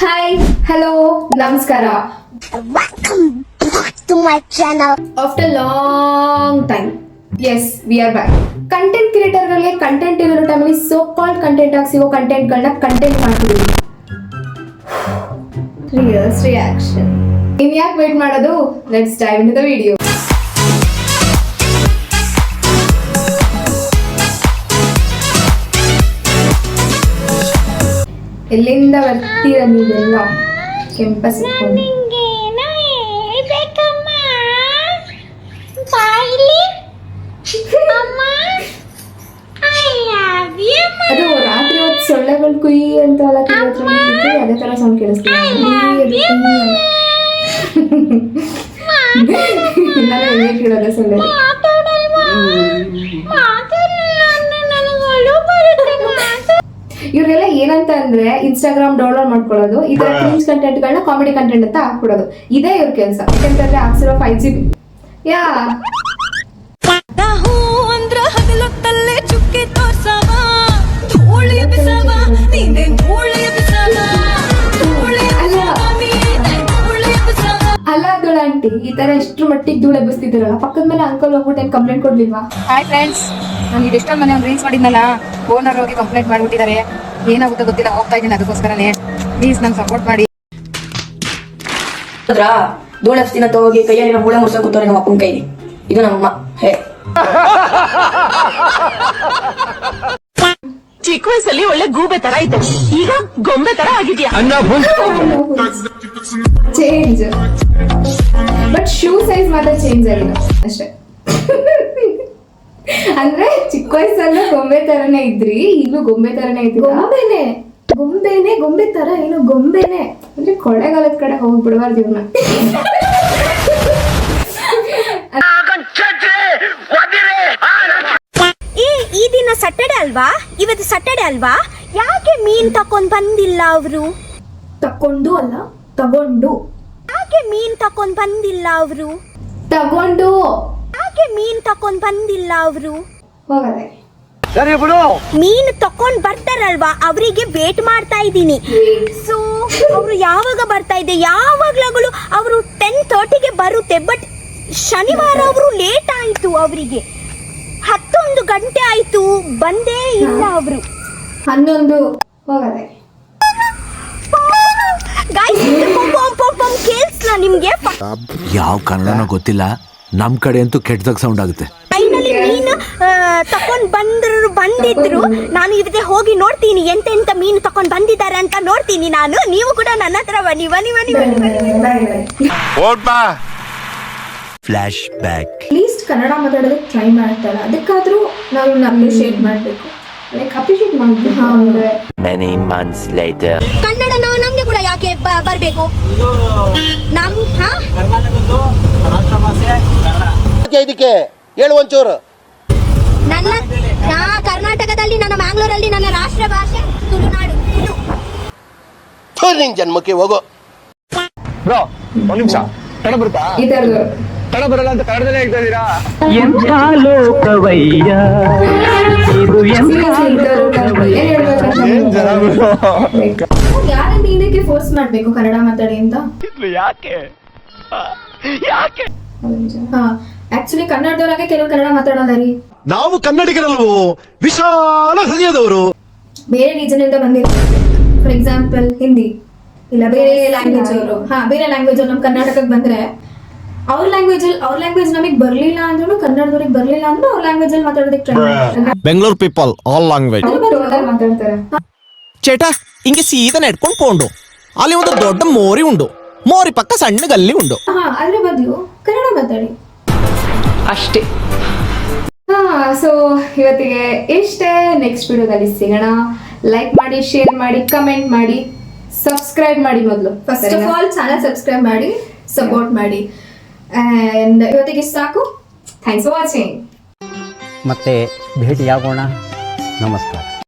Hi, hello, Namaskara. Welcome back to my channel. After long time, yes, we are back. Content ಕ್ರಿಯೇಟರ್ಗಳಿಗೆ content ಇರೋ ಟೈಮಲ್ಲಿ so called content ಆಗಿ ಸಿಗೋ ಕಂಟೆಂಟ್ಗಳನ್ನ content ಮಾಡ್ತಿದ್ದೀವಿ. Reels reaction. ಇನ್ ಯಾಕೆ ವೇಟ್ ಮಾಡೋದು? Let's dive into the video. ಎಲ್ಲಿಂದ ಬರ್ತೀರ ನೀವೆಲ್ಲ ಕೆಂಪಸ್ ಇಟ್ಕೊಂಡು? ಅದು ರಾತ್ರಿ ಹೊತ್ತು ಸೊಳ್ಳೆಗಳು ಕುಯ್ ಅಂತ ಅದೇ ತರ ಸೌಂಡ್ ಕೇಳಿಸ್ತೀವಿ. ಕೇಳೋದ ಸೊಳ್ಳೆ. ಇವ್ರಿಗೆಲ್ಲ ಏನಂತ ಅಂದ್ರೆ ಇನ್ಸ್ಟಾಗ್ರಾಮ್ ಡೌನ್ಲೋಡ್ ಮಾಡ್ಕೊಳ್ಳೋದು, ಈ ತರ ಕ್ರೀಮ್ಸ್ ಕಂಟೆಂಟ್ ಗಳನ್ನ ಕಾಮಿಡಿ ಕಂಟೆಂಟ್ ಅಂತ ಹಾಕ್ಬಿಡೋದು. ಇದೇ ಇವ್ರ ಕೆಲಸ. ಯಾಕಂತಂದ್ರೆ ಹಾಕ್ಸಿರೋ 5GB ಯಾ ಅಲ್ಲ ಅದೊಳ ಆಂಟಿ ಈ ತರ ಎಷ್ಟು ಮಟ್ಟಿಗೆ ಧೂಳು ಎಬ್ಬಿಸ್ತಿದ್ದೀರಲ್ಲ, ಪಕ್ಕದ ಮೇಲೆ ಅಂಕಲ್ ಹೋಗ್ಬಿಟ್ಟು ಏನ್ ಕಂಪ್ಲೇಂಟ್ ಕೊಡ್ಲಿಲ್ವಾ? ಹಾಯ್ ಫ್ರೆಂಡ್ಸ್, ನಾನು ಇದು ಎಷ್ಟೊಂದು ಮನೆ ಒಂದು ರೀಲ್ಸ್ ಮಾಡಿದ್ನಲ್ಲ, ಓನರ್ ಹೋಗಿ ಕಂಪ್ಲೇಂಟ್ ಮಾಡ್ಬಿಟ್ಟಿದ್ದಾರೆ. ಏನಾಗುತ್ತೋ ಗೊತ್ತಿಲ್ಲ, ಹೋಗ್ತಾ ಇದ್ದೀನಿ ಅದಕ್ಕೋಸ್ಕರನೇ. ಪ್ಲೀಸ್ ನಂಗೆ ಸಪೋರ್ಟ್ ಮಾಡಿ. ಧೂಳ ದಿನ ಹೋಗಿ ಕೈಯಲ್ಲಿ ಮೂಳೆ ಮುರ್ಸ ಕೂತವ್ರೆ ನಮ್ಮ ಅಪ್ಪನ ಕೈಲಿ. ಇದು ನಮ್ಮಮ್ಮ. ಹೇ ಚಿಕ್ಕ ವಯಸ್ಸಲ್ಲಿ ಒಳ್ಳೆ ಗೂಬೆ ತರ ಇದ್ದೆ, ಈಗ ಗೊಂಬೆ ತರ ಆಗಿದ್ಯಾ. ಚೇಂಜ್, ಬಟ್ ಶೂ ಸೈಜ್ ಮಾತ್ರ ಚೇಂಜ್ ಆಗಿಲ್ಲ ಅಷ್ಟೇ. ಅಂದ್ರೆ ಚಿಕ್ಕ ವಯಸ್ಸಲ್ಲೂ ಗೊಂಬೆ ತರನೇ ಇದ್ರಿ, ಈಗಲೂ ಗೊಂಬೆ ತರನೇ ಇದ್ರಿ. ಗೊಂಬೆ ತರ ಏನು ಗೊಂಬೆನೆ ಅಂದ್ರೆ ಕೊಳ್ಳೆಗಾಲದ ಕಡೆ ಹೋಗ್ಬಿಡ್ಬಾರ್ದು ಇವ್ರನ್ನ. ಈ ದಿನ ಸ್ಯಾಟರ್ಡೆ ಅಲ್ವಾ, ಇವತ್ತು ಸ್ಯಾಟರ್ಡೆ ಅಲ್ವಾ, ಯಾಕೆ ಮೀನ್ ತಕೊಂಡ್ ಬಂದಿಲ್ಲ ಅವರು? ತಕೊಂಡು ಅಲ್ಲ ತಗೊಂಡು. ಯಾಕೆ ಮೀನ್ ತಕೊಂಡ್ ಬಂದಿಲ್ಲ ಅವರು? ತಗೊಂಡು. ಯಾಕೆ ಮೀನ್ ತಕೊಂಡ್ ಬಂದಿಲ್ಲ ಅವರು? ಹೋಗದೆ ಮೀನ್ ತಕೊಂಡ್ ಬರ್ತಾರಲ್ವಾ, ಅವರಿಗೆ ವೇಟ್ ಮಾಡ್ತಾ ಇದ್ದೀನಿ. ಸೊ ಅವರು ಯಾವಾಗ ಬರ್ತಾ ಇದೆ, ಯಾವಾಗ್ಲಾಗಲೂ ಅವರು 10:30ಗೆ ಬರುತ್ತೆ. ಬಟ್ ಶನಿವಾರ ಅವರು ಲೇಟ್ ಆಯ್ತು, ಅವರಿಗೆ 11 ಗಂಟೆ ಆಯ್ತು, ಬಂದೇ ಇಲ್ಲ ಅವರು. 11 ಹೋಗದೆ. ಕೇಳಿಸ್ಲಾ ನಿಮ್ಗೆ? ಯಾವ ಕನ್ನಡನೋ ಗೊತ್ತಿಲ್ಲ, ನಮ್ ಕಡೆ ಅಂತೂ ಕೆಟ್ಟದಾಗ ಸೌಂಡ್ ಆಗುತ್ತೆ. ಫೈನಲಿ ಮೀನು ತಕೊಂಡ್ ಬಂದಿದ್ರು. ನಾನು ಇವತ್ತೆ ಹೋಗಿ ನೋಡ್ತೀನಿ ಎಂತೆಂತ ಮೀನು ತಕೊಂಡ್ ಬಂದಿದ್ದಾರೆ ಅಂತ ನೋಡ್ತೀನಿ ನಾನು. ನೀವು ಕೂಡ ನನ್ನ ಹತ್ರ ಬನ್ನಿ. Flash back. ಅಟ್ಲೀಸ್ಟ್ ಕನ್ನಡ ಮಾತಾಡೋದಕ್ಕೆ ಟ್ರೈ ಮಾಡ್ತಾರೆ, ಅದಕ್ಕಾದ್ರೂ ನಾವು ಅಪ್ರಿಶಿಯೇಟ್ ಮಾಡಬೇಕು, ಲೈಕ್ ಅಪ್ರಿಶಿಯೇಟ್ ಮಾಡಬೇಕು. Many months later. ಕನ್ನಡ ನಮ್ಗೆ ಕೂಡ ಯಾಕೆ ಬರ್ಬೇಕು? ಇದಕ್ಕೆ ಹೇಳು ಒಂಚೂರು. ನನ್ನ ಕರ್ನಾಟಕದಲ್ಲಿ, ನನ್ನ ಮ್ಯಾಂಗ್ಳೂರಲ್ಲಿ ನನ್ನ ರಾಷ್ಟ್ರ ಭಾಷೆ ತುಳುನಾಡು. ನಿನ್ ಜನ್ಮಕ್ಕೆ ಹೋಗೋ ಬ್ರೋ, ಒಂದ್ ನಿಮಿಷ. ಕನ್ನಡ ಬರುತ್ತಾ? ಈ ತರದ್ದು ಕನ್ನಡ ಬರಲ್ಲ ಅಂತ ಕನ್ನಡದಲ್ಲೇ ಹೇಳ್ತಾ ಇದ್ದೀರಾ? ಯಾರನ್ನ ಇದಕ್ಕೆ ಫೋರ್ಸ್ ಮಾಡ್ಬೇಕು ಕನ್ನಡ ಮಾತಾಡಿ ಅಂತ? ಯಾಕೆ? ಆಕ್ಚುಲಿ ಕನ್ನಡದವರಾಗೆ ಕೆಲವು ಕನ್ನಡ ಮಾತಾಡೋದ ರೀ. ನಾವು ಕನ್ನಡಿಗರಲ್ವೋ, ವಿಶಾಲ ಹೃದಯದವರು. ಬೇರೆ ರೀಜನ್ ಇಂದ ಬಂದಿರ್ತಾರೆ, ಫಾರ್ ಎಕ್ಸಾಂಪಲ್ ಹಿಂದಿ ಇಲ್ಲ ಬೇರೆ ಲ್ಯಾಂಗ್ವೇಜ್ ಅವರು. ಬೇರೆ ಲ್ಯಾಂಗ್ವೇಜ್ ಅವ್ರು ನಮ್ಮ ಕರ್ನಾಟಕಕ್ಕೆ ಬಂದ್ರೆ ಅವ್ರ ಲ್ಯಾಂಗ್ವೇಜ್ ನಮಗೆ ಬರ್ಲಿಲ್ಲ ಅಂದ್ರೂ, ಕನ್ನಡದವ್ರಿಗೆ ಬರ್ಲಿಲ್ಲ ಅಂದ್ರೂ ಅವ್ರ ಲ್ಯಾಂಗ್ವೇಜ್ ಅಲ್ಲಿ ಮಾತಾಡೋದಕ್ಕೆ ಟ್ರೈ ಮಾಡ್ತಾರೆ. ಬೆಂಗಳೂರು ಪೀಪಲ್ ಆಲ್ ಲ್ಯಾಂಗ್ವೇಜ್ ಮಾತಾಡ್ತಾರೆ. ചേട്ടാ ಇಂಗೆ ಸೀದಾ ನೆಡ್ಕೊಂಡು ಪೋಂಡು ಅಲ್ಲಿ ಒಂದು ದೊಡ್ಡ ಮೋರಿ ಉಂಡು, ಮೋರಿ ಪಕ್ಕ ಸಣ್ಣ ಗಲ್ಲಿ ಉಂಡು. ಅದ್ರ ಬದಲು ಕನ್ನಡ ಮಾತಾಡಿ ಅಷ್ಟೇ. ಸೊ ಇವತ್ತಿಗೆ ಇಷ್ಟೇ. ನೆಕ್ಸ್ಟ್ ವಿಡಿಯೋದಲ್ಲಿ ಸಿಗೋಣ. ಲೈಕ್ ಮಾಡಿ, ಶೇರ್ ಮಾಡಿ, ಕಮೆಂಟ್ ಮಾಡಿ, ಸಬ್ಸ್ಕ್ರೈಬ್ ಮಾಡಿ. ಮೊದಲು first of all channel subscribe ಮಾಡಿ, ಸಪೋರ್ಟ್ ಮಾಡಿ. ಅಂಡ್ ಇವತ್ತಿಗೆ ಸಾಕು. Thanks for watching. ಮತ್ತೆ ಭೇಟಿಯಾಗೋಣ. ನಮಸ್ಕಾರ.